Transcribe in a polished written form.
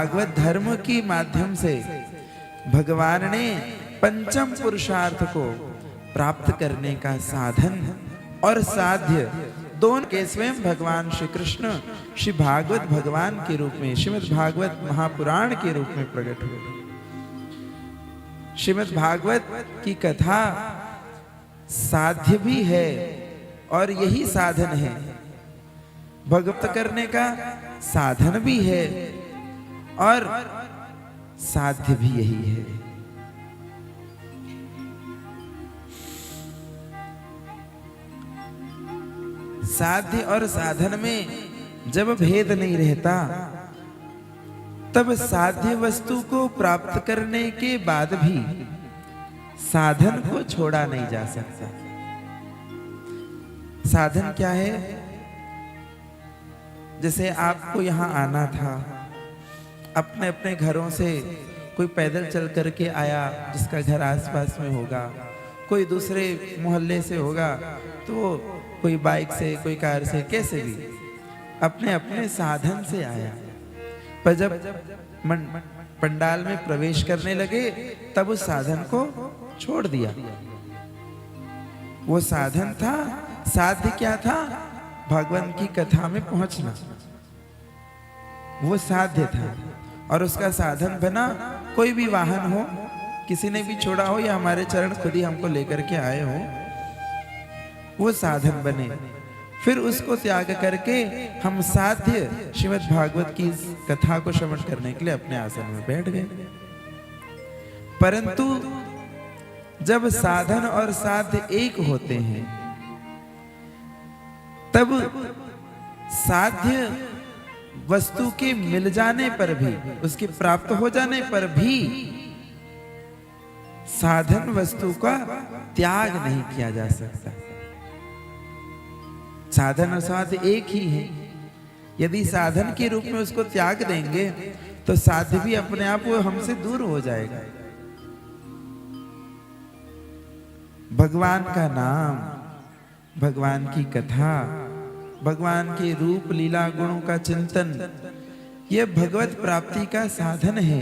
भागवत धर्म के माध्यम से भगवान ने पंचम पुरुषार्थ को प्राप्त करने का साधन और साध्य दोनों के स्वयं भगवान श्री कृष्ण श्री भागवत भगवान के रूप में श्रीमद् भागवत महापुराण के रूप में प्रकट हुए। श्रीमद् भागवत की कथा साध्य भी है और यही साधन है, भगवत करने का साधन भी है और साध्य भी यही है। साध्य और साधन में जब भेद नहीं रहता, तब साध्य वस्तु को प्राप्त करने के बाद भी साधन को छोड़ा नहीं जा सकता। साधन क्या है? जैसे आपको यहां आना था, अपने अपने घरों से कोई पैदल चल करके आया जिसका घर आसपास में होगा, कोई दूसरे मोहल्ले से होगा, तो कोई बाइक से, कोई कार से, कैसे भी अपने अपने साधन से आया। पर जब पंडाल में प्रवेश करने लगे तब उस साधन को छोड़ दिया। वो साधन था, साध्य क्या था? भगवान की कथा में पहुंचना, वो साध्य था। और उसका साधन बना कोई भी वाहन हो, किसी ने भी छोड़ा हो या हमारे चरण खुद ही हमको लेकर के आए हो, वो साधन बने। फिर उसको त्याग करके हम साध्य श्रीमद् भागवत की कथा को श्रवण करने के लिए अपने आसन में बैठ गए। परंतु जब साधन और साध्य एक होते हैं, तब साध्य वस्तु के मिल जाने पर भी, उसके प्राप्त हो जाने पर भी साधन वस्तु का त्याग नहीं किया जा सकता। साधन और साध्य एक ही है। यदि साधन के रूप में उसको त्याग देंगे तो साध्य भी अपने आप वो हमसे दूर हो जाएगा। भगवान का नाम, भगवान की कथा, भगवान के रूप लीला गुणों का चिंतन, यह भगवत प्राप्ति का साधन है।